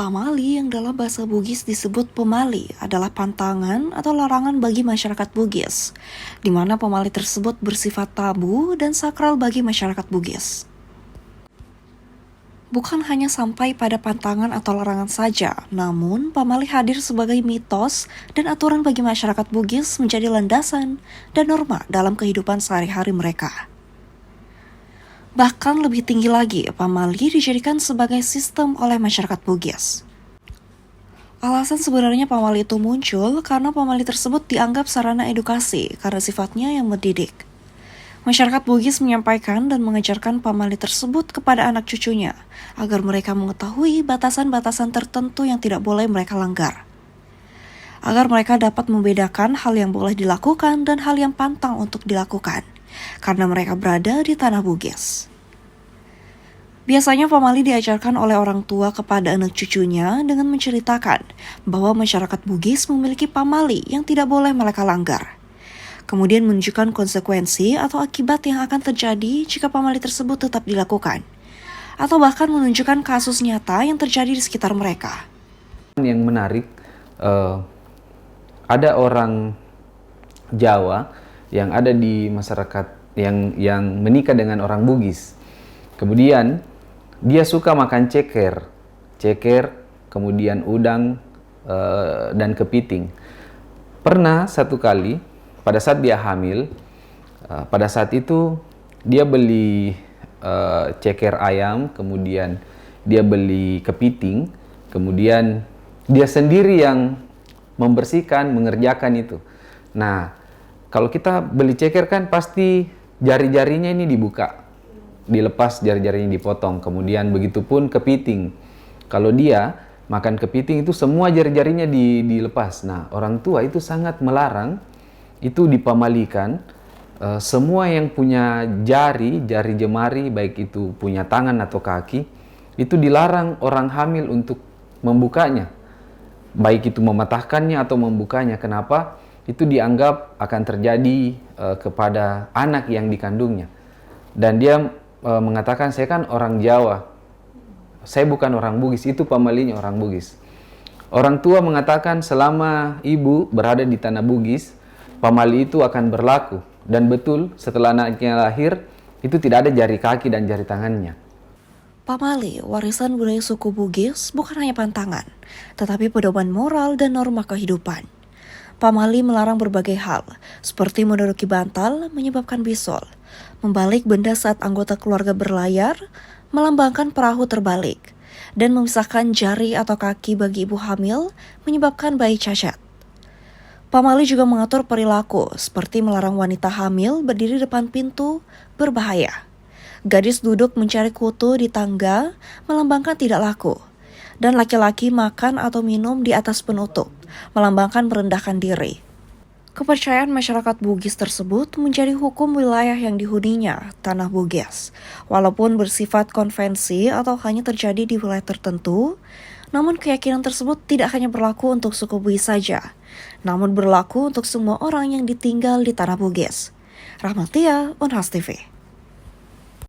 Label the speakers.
Speaker 1: Pamali yang dalam bahasa Bugis disebut pemali adalah pantangan atau larangan bagi masyarakat Bugis, di mana pemali tersebut bersifat tabu dan sakral bagi masyarakat Bugis. Bukan hanya sampai pada pantangan atau larangan saja, namun pamali hadir sebagai mitos dan aturan bagi masyarakat Bugis menjadi landasan dan norma dalam kehidupan sehari-hari mereka. Bahkan lebih tinggi lagi, pamali dijadikan sebagai sistem oleh masyarakat Bugis. Alasan sebenarnya pamali itu muncul karena pamali tersebut dianggap sarana edukasi karena sifatnya yang mendidik. Masyarakat Bugis menyampaikan dan mengajarkan pamali tersebut kepada anak cucunya agar mereka mengetahui batasan-batasan tertentu yang tidak boleh mereka langgar. Agar mereka dapat membedakan hal yang boleh dilakukan dan hal yang pantang untuk dilakukan, karena mereka berada di tanah Bugis. Biasanya pamali diajarkan oleh orang tua kepada anak cucunya dengan menceritakan bahwa masyarakat Bugis memiliki pamali yang tidak boleh mereka langgar. Kemudian menunjukkan konsekuensi atau akibat yang akan terjadi jika pamali tersebut tetap dilakukan, atau bahkan menunjukkan kasus nyata yang terjadi di sekitar mereka.
Speaker 2: Yang menarik, ada orang Jawa yang ada di masyarakat yang menikah dengan orang Bugis. Kemudian dia suka makan ceker, kemudian udang dan kepiting. Pernah satu kali pada saat dia hamil, pada saat itu dia beli ceker ayam, kemudian dia beli kepiting, kemudian dia sendiri yang membersihkan, mengerjakan itu. Nah, kalau kita beli ceker kan pasti jari-jarinya ini dibuka, dilepas jari-jarinya dipotong, kemudian begitupun kepiting. Kalau dia makan kepiting itu semua jari-jarinya dilepas. Nah, orang tua itu sangat melarang itu dipamalikan. Semua yang punya jari jemari, baik itu punya tangan atau kaki, itu dilarang orang hamil untuk membukanya. Baik itu mematahkannya atau membukanya. Kenapa? Itu dianggap akan terjadi kepada anak yang dikandungnya. Dan dia mengatakan, saya kan orang Jawa, saya bukan orang Bugis, itu pamalinya orang Bugis. Orang tua mengatakan selama ibu berada di tanah Bugis, pamali itu akan berlaku. Dan betul, setelah anaknya lahir, itu tidak ada jari kaki dan jari tangannya.
Speaker 1: Pamali, warisan budaya suku Bugis, bukan hanya pantangan, tetapi pedoman moral dan norma kehidupan. Pamali melarang berbagai hal, seperti menduduki bantal menyebabkan bisul, membalik benda saat anggota keluarga berlayar, melambangkan perahu terbalik, dan memisahkan jari atau kaki bagi ibu hamil menyebabkan bayi cacat. Pamali juga mengatur perilaku, seperti melarang wanita hamil berdiri depan pintu, berbahaya. Gadis duduk mencari kutu di tangga, melambangkan tidak laku. Dan laki-laki makan atau minum di atas penutup, melambangkan merendahkan diri. Kepercayaan masyarakat Bugis tersebut menjadi hukum wilayah yang dihuninya, tanah Bugis. Walaupun bersifat konvensi atau hanya terjadi di wilayah tertentu, namun keyakinan tersebut tidak hanya berlaku untuk suku Bugis saja, namun berlaku untuk semua orang yang ditinggal di tanah Bugis. Rahmatia, Unhas TV.